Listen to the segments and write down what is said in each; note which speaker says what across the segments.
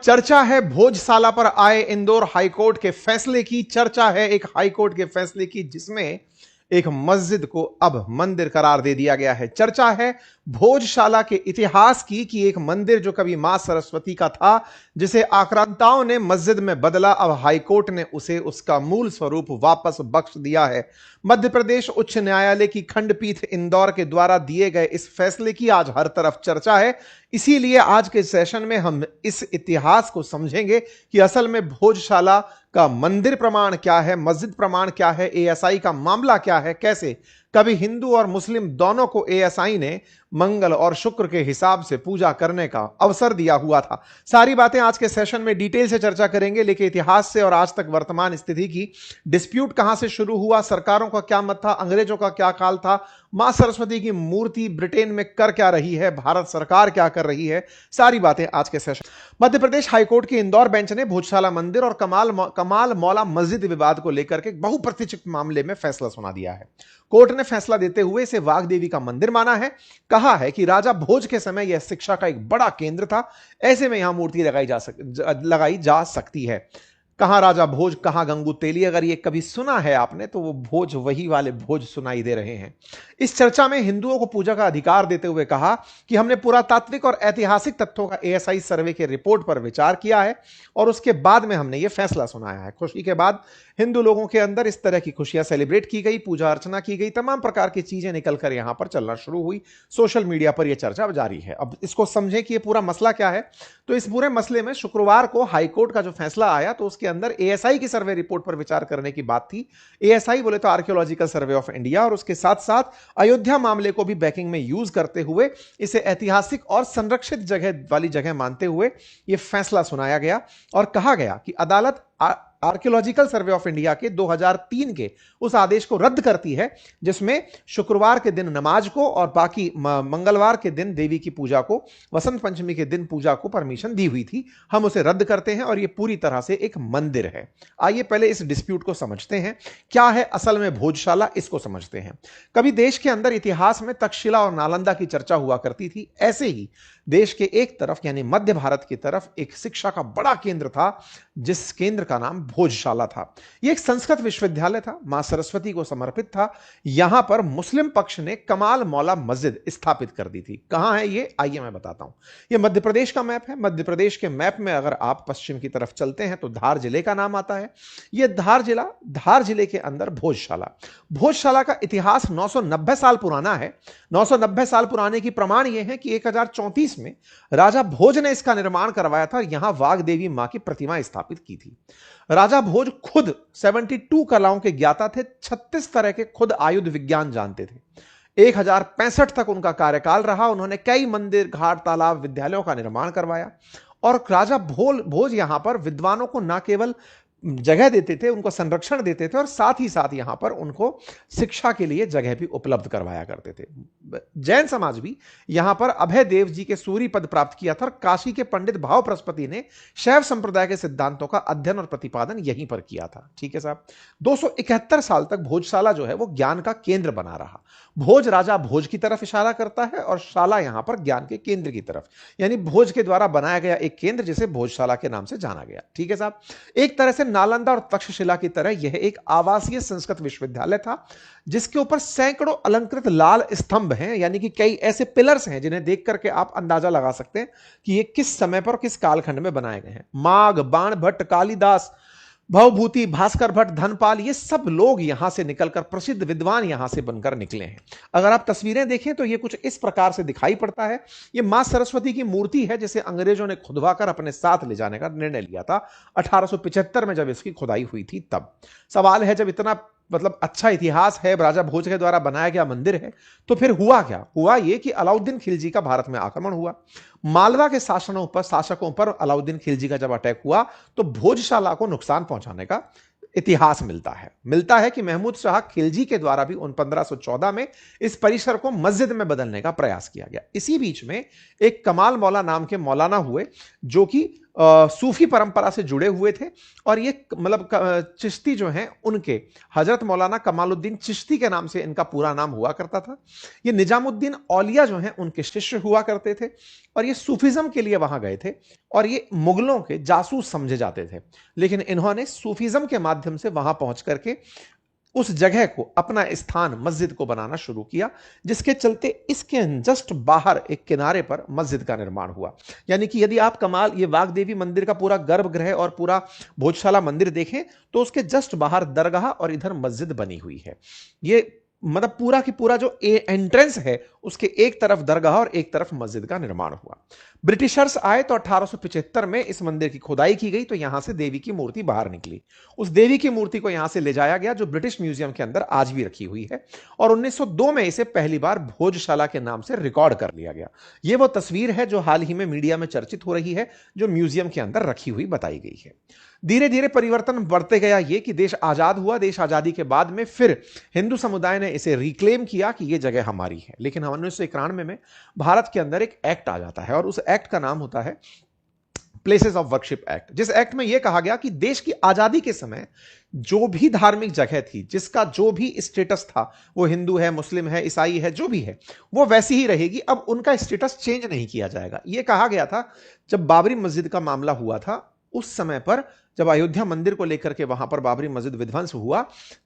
Speaker 1: चर्चा है भोजशाला पर आए इंदौर हाईकोर्ट के फैसले की। चर्चा है एक हाईकोर्ट के फैसले की जिसमें एक मस्जिद को अब मंदिर करार दे दिया गया है। चर्चा है भोजशाला के इतिहास की कि एक मंदिर जो कभी मां सरस्वती का था, जिसे आक्रांताओं ने मस्जिद में बदला, अब हाईकोर्ट ने उसे उसका मूल स्वरूप वापस बख्श दिया है। मध्य प्रदेश उच्च न्यायालय की खंडपीठ इंदौर के द्वारा दिए गए इस फैसले की आज हर तरफ चर्चा है। इसीलिए आज के सेशन में हम इस इतिहास को समझेंगे कि असल में भोजशाला का मंदिर प्रमाण क्या है, मस्जिद प्रमाण क्या है, एएसआई का मामला क्या है, कैसे कभी हिंदू और मुस्लिम दोनों को एएसआई ने मंगल और शुक्र के हिसाब से पूजा करने का अवसर दिया हुआ था। सारी बातें आज के सेशन में डिटेल से चर्चा करेंगे, लेकिन इतिहास से और आज तक वर्तमान स्थिति की डिस्प्यूट कहां से शुरू हुआ, सरकारों का क्या मत था, अंग्रेजों का क्या काल था, मां सरस्वती की मूर्ति ब्रिटेन में कर क्या रही है, भारत सरकार क्या कर रही है, सारी बातें आज के सेशन। मध्य प्रदेश हाईकोर्ट की इंदौर बेंच ने भोजशाला मंदिर और कमाल मौला मस्जिद विवाद को लेकर के बहुप्रतीक्षित मामले में फैसला सुना दिया है। कोर्ट ने फैसला देते हुए इसे वाग देवी का मंदिर माना है। कहा है कि राजा भोज के समय यह शिक्षा का एक बड़ा केंद्र था, ऐसे में यहां मूर्ति लगाई जा सकती है। कहां राजा भोज, कहां गंगू तेली, अगर ये कभी सुना है आपने तो वो भोज वही वाले भोज सुनाई दे रहे हैं। इस चर्चा में हिंदुओं को पूजा का अधिकार देते हुए कहा कि हमने पुरातात्विक और ऐतिहासिक तथ्यों का एएसआई सर्वे के रिपोर्ट पर विचार किया है और उसके बाद में हमने ये फैसला सुनाया है। खुशी के बाद हिंदू लोगों के अंदर इस तरह की खुशियां सेलिब्रेट की गई, पूजा अर्चना की गई, तमाम प्रकार की चीजें निकलकर यहां पर चलना शुरू हुई। सोशल मीडिया पर यह चर्चा जारी है। अब इसको समझें कि यह पूरा मसला क्या है। तो इस पूरे मसले में शुक्रवार को हाईकोर्ट का जो फैसला आया तो उसके अंदर एएसआई की सर्वे रिपोर्ट पर विचार करने की बात थी। एएसआई बोले तो आर्कियोलॉजिकल सर्वे ऑफ इंडिया, और उसके साथ साथ अयोध्या मामले को भी बैकिंग में यूज करते हुए इसे ऐतिहासिक और संरक्षित जगह वाली जगह मानते हुए यह फैसला सुनाया गया और कहा गया कि अदालत आर्कियोलॉजिकल सर्वे ऑफ इंडिया के 2003 के उस आदेश को रद्द करती है जिसमें शुक्रवार के दिन नमाज को और बाकी मंगलवार के दिन देवी की पूजा को, वसंत पंचमी के दिन पूजा को परमिशन दी हुई थी। हम उसे रद्द करते हैं और यह पूरी तरह से एक मंदिर है। आइए पहले इस डिस्प्यूट को समझते हैं। क्या है असल में भोजशाला, इसको समझते हैं। कभी देश के अंदर इतिहास में तक्षशिला और नालंदा की चर्चा हुआ करती थी। ऐसे ही देश के एक तरफ यानी मध्य भारत की तरफ एक शिक्षा का बड़ा केंद्र था जिस केंद्र का नाम भोजशाला था। यह एक संस्कृत विश्वविद्यालय था, मां सरस्वती को समर्पित था। यहां पर मुस्लिम पक्ष ने कमाल मौला मस्जिद स्थापित कर दी थी। कहां है ये, आइए मैं बताता हूं। यह मध्य प्रदेश का मैप है। मध्य प्रदेश के मैप में अगर आप पश्चिम की तरफ चलते हैं तो धार जिले का नाम आता है। यह धार जिले के अंदर भोजशाला का इतिहास 990 साल पुराना है। 990 साल पुराने की प्रमाण यह है कि 1034 में राजा भोज ने इसका निर्माण करवाया था। यहां वाग देवी मां की प्रतिमा स्थापित की थी। राजा भोज खुद 72 कलाओं के ज्ञाता थे। 36 तरह के खुद आयुध विज्ञान जानते थे। 1065 तक उनका कार्यकाल रहा। उन्होंने कई मंदिर, घाट, तालाब, विद्यालयों का निर्माण करवाया और राजा भोज यहां पर विद्वानों को न केवल जगह देते थे, उनको संरक्षण देते थे और साथ ही साथ यहां पर उनको शिक्षा के लिए जगह भी उपलब्ध करवाया करते थे। जैन समाज भी यहां पर अभय देव जी के सूरी पद प्राप्त किया था और काशी के पंडित भाव प्रस्पति ने शैव संप्रदाय के सिद्धांतों का अध्ययन और प्रतिपादन यहीं पर किया था। ठीक है साहब। 271 साल तक भोजशाला जो है वो ज्ञान का केंद्र बना रहा। भोज राजा भोज की तरफ इशारा करता है और शाला यहां पर ज्ञान के केंद्र की तरफ, यानी भोज के द्वारा बनाया गया एक केंद्र जिसे भोजशाला के नाम से जाना गया। ठीक है साहब। एक तरह से नालंदा और तक्षशिला की तरह यह एक आवासीय संस्कृत विश्वविद्यालय था जिसके ऊपर सैकड़ों अलंकृत लाल स्तंभ हैं, यानी कि कई ऐसे पिलर्स हैं जिन्हें देख करके आप अंदाजा लगा सकते हैं कि ये किस समय पर किस कालखंड में बनाए गए हैं। माघ, बाण भट्ट, कालिदास, भवभूति, भास्कर भट्ट, धनपाल, ये सब लोग यहां से निकलकर प्रसिद्ध विद्वान यहां से बनकर निकले हैं। अगर आप तस्वीरें देखें तो ये कुछ इस प्रकार से दिखाई पड़ता है। ये मां सरस्वती की मूर्ति है जिसे अंग्रेजों ने खुदवाकर अपने साथ ले जाने का निर्णय लिया था 1875 में, जब इसकी खुदाई हुई थी तब। सवाल है, जब इतना अच्छा इतिहास है, राजा भोज के द्वारा बनाया गया मंदिर है, तो फिर हुआ क्या? हुआ यह कि अलाउद्दीन खिलजी का भारत में आक्रमण हुआ। मालवा के शासकों पर अलाउद्दीन खिलजी का जब अटैक हुआ तो भोजशाला को नुकसान पहुंचाने का इतिहास मिलता है कि महमूद शाह खिलजी के द्वारा भी 1514 में इस परिसर को मस्जिद में बदलने का प्रयास किया गया। इसी बीच में एक कमाल मौला नाम के मौलाना हुए जो कि सूफी परंपरा से जुड़े हुए थे। और ये मतलब चिश्ती जो हैं उनके हजरत मौलाना कमालुद्दीन चिश्ती के नाम से इनका पूरा नाम हुआ करता था। ये निजामुद्दीन औलिया जो हैं उनके शिष्य हुआ करते थे और ये सूफिज्म के लिए वहां गए थे और ये मुगलों के जासूस समझे जाते थे। लेकिन इन्होंने सूफिज्म के माध्यम से वहां पहुंच करके उस जगह को अपना स्थान मस्जिद को बनाना शुरू किया, जिसके चलते इसके जस्ट बाहर एक किनारे पर मस्जिद का निर्माण हुआ। यानी कि यदि आप कमाल ये वाग्देवी मंदिर का पूरा गर्भगृह और पूरा भोजशाला मंदिर देखें तो उसके जस्ट बाहर दरगाह और इधर मस्जिद बनी हुई है। ये मतलब पूरा की पूरा जो एंट्रेंस है उसके एक तरफ दरगाह और एक तरफ मस्जिद का निर्माण हुआ। ब्रिटिशर्स आए तो 1875 में इस मंदिर की खुदाई की गई तो यहां से देवी की मूर्ति बाहर निकली। उस देवी की मूर्ति को यहां से ले जाया गया जो ब्रिटिश म्यूजियम के अंदर आज भी रखी हुई है और 1902 में इसे पहली बार भोजशाला के नाम से रिकॉर्ड कर लिया गया। यह वो तस्वीर है जो हाल ही में मीडिया में चर्चित हो रही है, जो म्यूजियम के अंदर रखी हुई बताई गई है। धीरे धीरे परिवर्तन बढ़ते गया ये कि देश आजाद हुआ। देश आजादी के बाद में फिर हिंदू समुदाय ने इसे रिक्लेम किया कि यह जगह हमारी है। लेकिन 1991 में भारत के अंदर एक एक्ट आ जाता है और उस एक्ट का नाम होता है प्लेसेस ऑफ वर्शिप एक्ट, जिस एक्ट में यह कहा गया कि देश की आजादी के समय जो भी धार्मिक जगह थी, जिसका जो भी स्टेटस था, वो हिंदू है, मुस्लिम है, ईसाई है, जो भी है, वो वैसी ही रहेगी। अब उनका स्टेटस चेंज नहीं किया जाएगा। यह कहा गया था जब बाबरी मस्जिद का मामला हुआ था उस समय पर, जब अयोध्या मंदिर को लेकर के वहां पर बाबरी मस्जिद विध्वंस हुआ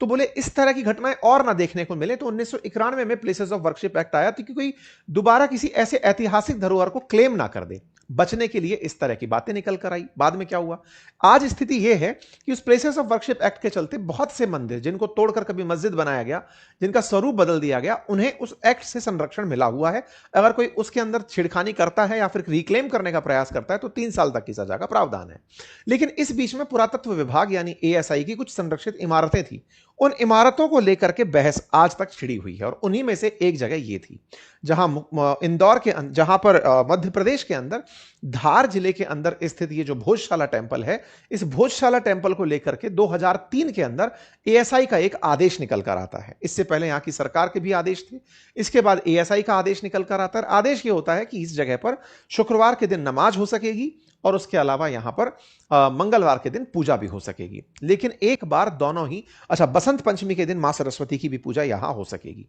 Speaker 1: तो बोले इस तरह की घटनाएं और ना देखने को मिले। तो 1991 में प्लेसेस ऑफ वर्शिप एक्ट आया कि कोई दोबारा किसी ऐसे ऐतिहासिक धरोहर को क्लेम ना कर दे। बचने के लिए इस तरह की बातें निकल कर आई। बाद में क्या हुआ, आज स्थिति यह है कि उस प्लेसेस ऑफ वर्शिप एक्ट के चलते बहुत से मंदिर जिनको तोड़कर कभी मस्जिद बनाया गया, जिनका स्वरूप बदल दिया गया, उन्हें उस एक्ट से संरक्षण मिला हुआ है। अगर कोई उसके अंदर छेड़खानी करता है या फिर रिक्लेम करने का प्रयास करता है तो 3 साल तक की सजा का प्रावधान है। लेकिन इस बीच में पुरातत्व विभाग यानी एएसआई की कुछ संरक्षित इमारतें थी। उन इमारतों को लेकर के बहस आज तक छिड़ी हुई है और उन्हीं में से एक जगह यह थी जहां इंदौर के जहां पर मध्य प्रदेश के अंदर धार जिले के अंदर स्थित ये जो भोजशाला टेंपल है, इस भोजशाला टेंपल को लेकर के 2003 के अंदर एएसआई का एक आदेश निकल कर आता है। इससे पहले यहां की सरकार के भी आदेश थे, इसके बाद एएसआई का आदेश निकल कर आता है। आदेश ये होता है कि इस जगह पर शुक्रवार के दिन नमाज हो सकेगी और उसके अलावा यहां पर मंगलवार के दिन पूजा भी हो सकेगी। लेकिन एक बार दोनों ही, अच्छा, बसंत पंचमी के दिन मां सरस्वती की भी पूजा यहां हो सकेगी।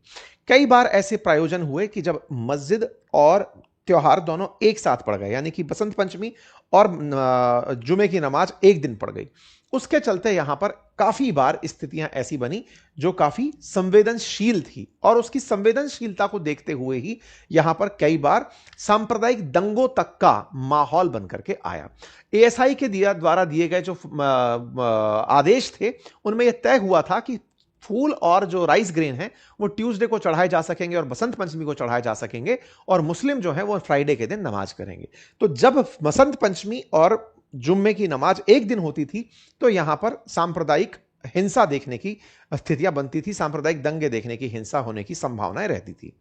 Speaker 1: कई बार ऐसे प्रायोजन हुए कि जब मस्जिद और त्योहार दोनों एक साथ पड़ गए, यानी कि बसंत पंचमी और जुमे की नमाज एक दिन पड़ गई। उसके चलते यहां पर काफी बार स्थितियां ऐसी बनी जो काफी संवेदनशील थी और उसकी संवेदनशीलता को देखते हुए ही यहां पर कई बार सांप्रदायिक दंगों तक का माहौल बनकर के आया। एएसआई के द्वारा दिए गए जो आदेश थे उनमें यह तय हुआ था कि फूल और जो राइस ग्रेन है वो ट्यूसडे को चढ़ाए जा सकेंगे और बसंत पंचमी को चढ़ाए जा सकेंगे और मुस्लिम जो है वो फ्राइडे के दिन नमाज करेंगे। तो जब बसंत पंचमी और जुम्मे की नमाज एक दिन होती थी तो यहां पर सांप्रदायिक हिंसा देखने की स्थितियां बनती थी, सांप्रदायिक दंगे देखने की, हिंसा होने की संभावनाएं रहती थी।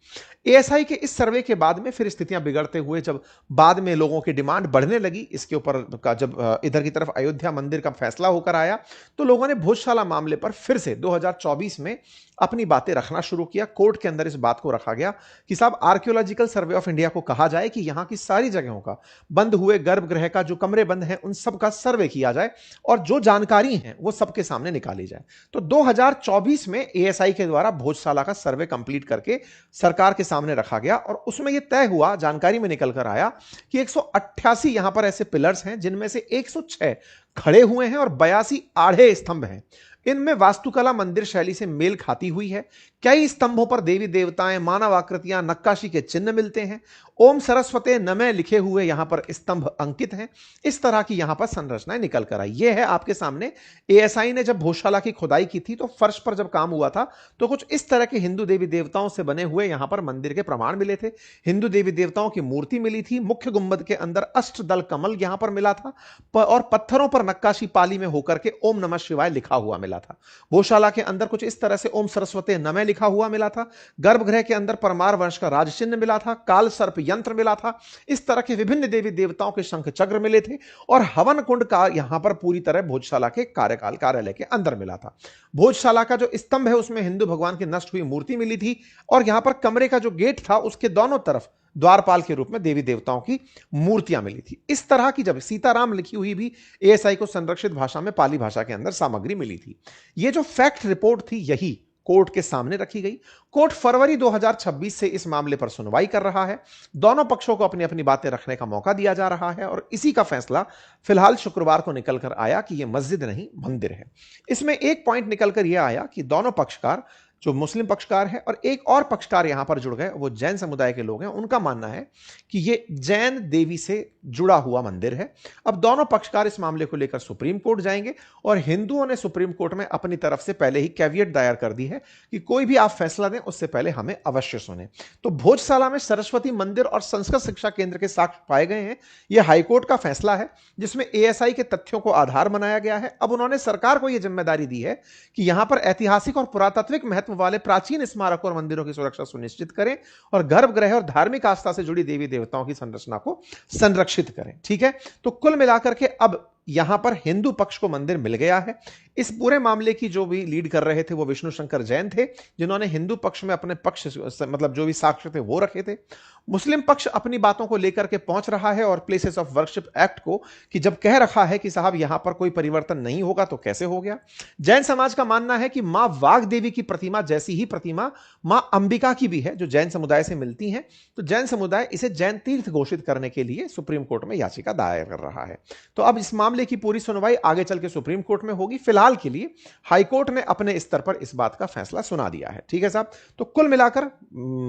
Speaker 1: एएसआई के इस सर्वे के बाद में फिर स्थितियां बिगड़ते हुए जब बाद में लोगों की डिमांड बढ़ने लगी इसके ऊपर का, जब इधर की तरफ अयोध्या मंदिर का फैसला होकर आया तो लोगों ने भोजशाला मामले पर फिर से 2024 में अपनी बातें रखना शुरू किया। कोर्ट के अंदर इस बात को रखा गया कि साहब आर्कियोलॉजिकल सर्वे ऑफ इंडिया को कहा जाए कि यहां की सारी जगहों का, बंद हुए गर्भगृह का, जो कमरे बंद हैं उन सब का सर्वे किया जाए और जो जानकारी है वो सबके सामने निकाली जाए। तो 2024 में एएसआई के द्वारा भोजशाला का सर्वे कंप्लीट करके सरकार के सामने रखा गया और उसमें यह तय हुआ, जानकारी में निकल कर आया कि 188 यहां पर ऐसे पिलर्स हैं जिनमें से 106 खड़े हुए हैं और 82 आड़े स्तंभ हैं। इनमें वास्तुकला मंदिर शैली से मेल खाती हुई है। कई स्तंभों पर देवी देवताएं, मानव आकृतियां, नक्काशी के चिन्ह मिलते हैं। ओम सरस्वते नमः लिखे हुए यहां पर स्तंभ अंकित हैं। इस तरह की यहां पर संरचनाएं निकल कर आई। यह है आपके सामने। एएसआई ने जब भोजशाला की खुदाई की थी तो फर्श पर जब काम हुआ था तो कुछ इस तरह के हिंदू देवी देवताओं से बने हुए यहां पर मंदिर के प्रमाण मिले थे। हिंदू देवी देवताओं की मूर्ति मिली थी। मुख्य गुंबद के अंदर अष्टदल कमल यहां पर मिला था और पत्थरों पर नक्काशी पाली में होकर के ओम नमः शिवाय लिखा हुआ मिला था। भोजशाला के अंदर कुछ इस तरह से ओम सरस्वते नमः लिखा हुआ मिला था। गर्भगृह के अंदर परमार वंश का राज चिन्ह मिला था। काल सर्प यंत्र मिला था। इस तरह के विभिन्न देवी देवताओं के शंख चक्र मिले थे और हवन कुंड का यहां पर पूरी तरह भोजशाला के कार्यालय के अंदर मिला था। भोजशाला का जो स्तंभ है उसमें हिंदू भगवान की नष्ट हुई मूर्ति मिली थी और यहां पर कमरे का जो गेट था उसके दोनों तरफ द्वारपाल के रूप में देवी देवताओं की मूर्तियां मिली थी। इस तरह की जब सीताराम लिखी हुई भी एएसआई को संरक्षित भाषा में पाली भाषा के अंदर सामग्री मिली थी। यह जो फैक्ट रिपोर्ट थी यही कोर्ट के सामने रखी गई। कोर्ट फरवरी 2026 से इस मामले पर सुनवाई कर रहा है। दोनों पक्षों को अपनी अपनी बातें रखने का मौका दिया जा रहा है और इसी का फैसला फिलहाल शुक्रवार को निकलकर आया कि यह मस्जिद नहीं मंदिर है। इसमें एक पॉइंट निकलकर यह आया कि दोनों पक्षकार, जो मुस्लिम पक्षकार है और एक और पक्षकार यहां पर जुड़ गए, वो जैन समुदाय के लोग हैं, उनका मानना है कि ये जैन देवी से जुड़ा हुआ मंदिर है। अब दोनों पक्षकार इस मामले को लेकर सुप्रीम कोर्ट जाएंगे और हिंदुओं ने सुप्रीम कोर्ट में अपनी तरफ से पहले ही कैविएट दायर कर दी है कि कोई भी आप फैसला दें उससे पहले हमें अवश्य सुने। तो भोजशाला में सरस्वती मंदिर और संस्कृत शिक्षा केंद्र के साक्ष्य पाए गए हैं। यह हाईकोर्ट का फैसला है जिसमें एएसआई के तथ्यों को आधार बनाया गया है। अब उन्होंने सरकार को यह जिम्मेदारी दी है कि यहां पर ऐतिहासिक और पुरातात्विक महत्व वाले प्राचीन स्मारकों और मंदिरों की सुरक्षा सुनिश्चित करें और गर्भगृह और धार्मिक आस्था से जुड़ी देवी देवताओं की संरचना को संरक्षित करें। ठीक है, तो कुल मिलाकर के अब यहां पर हिंदू पक्ष को मंदिर मिल गया है। इस पूरे मामले की जो भी लीड कर रहे थे वो विष्णु शंकर जैन थे, जिन्होंने हिंदू पक्ष में अपने पक्ष मतलब जो भी साक्ष्य थे वो रखे थे। मुस्लिम पक्ष अपनी बातों को लेकर के पहुंच रहा है और प्लेसेस ऑफ वर्शिप एक्ट को कि जब कह रखा है कि साहब यहां पर कोई परिवर्तन नहीं होगा तो कैसे हो गया। जैन समाज का मानना है कि मां वाग देवी की प्रतिमा जैसी ही प्रतिमा मां अंबिका की भी है, जो जैन समुदाय से मिलती हैं। तो जैन समुदाय इसे जैन तीर्थ घोषित करने के लिए सुप्रीम कोर्ट में याचिका दायर कर रहा है। तो अब इस मामले की पूरी सुनवाई आगे चल के सुप्रीम कोर्ट में होगी। फिलहाल के लिए हाईकोर्ट ने अपने स्तर पर इस बात का फैसला सुना दिया है। ठीक है साहब, तो कुल मिलाकर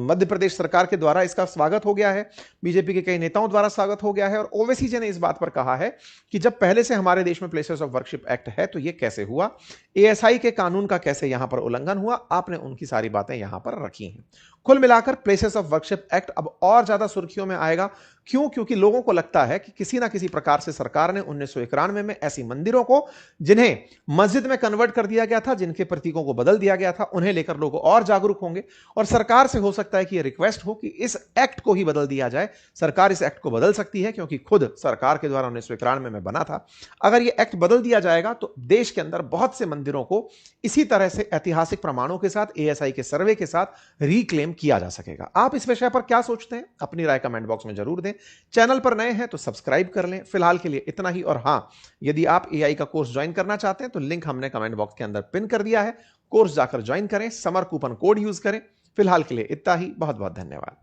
Speaker 1: मध्य प्रदेश सरकार के द्वारा इसका स्वागत हो गया है, बीजेपी के कई नेताओं द्वारा स्वागत हो गया है और ओवैसी जी ने इस बात पर कहा है कि जब पहले से हमारे देश में प्लेसेस ऑफ वर्शिप एक्ट है तो यह कैसे हुआ, एएसआई के कानून का कैसे यहां पर उल्लंघन हुआ, आपने उनकी सारी बातें यहां पर रखी हैं। कुल मिलाकर प्लेसेस ऑफ वर्शिप एक्ट अब और ज्यादा सुर्खियों में आएगा। क्यों? क्योंकि लोगों को लगता है कि किसी ना किसी प्रकार से सरकार ने 1991 में ऐसी मंदिरों को जिन्हें मस्जिद में कन्वर्ट कर दिया गया था, जिनके प्रतीकों को बदल दिया गया था, उन्हें लेकर लोग और जागरूक होंगे और सरकार से हो सकता है कि यह रिक्वेस्ट हो कि इस एक्ट को ही बदल दिया जाए। सरकार इस एक्ट को बदल सकती है क्योंकि खुद सरकार के द्वारा 1991 में बना था। अगर यह एक्ट बदल दिया जाएगा तो देश के अंदर बहुत से मंदिरों को इसी तरह से ऐतिहासिक प्रमाणों के साथ, एएसआई के सर्वे के साथ रिक्लेम किया जा सकेगा। आप इस विषय पर क्या सोचते हैं? अपनी राय कमेंट बॉक्स में जरूर दें। चैनल पर नए हैं तो सब्सक्राइब कर लें। फिलहाल के लिए इतना ही। और हां, यदि आप एआई का कोर्स ज्वाइन करना चाहते हैं तो लिंक हमने कमेंट बॉक्स के अंदर पिन कर दिया है। कोर्स जाकर ज्वाइन करें, समर कूपन कोड यूज करें। फिलहाल के लिए इतना ही। बहुत बहुत धन्यवाद।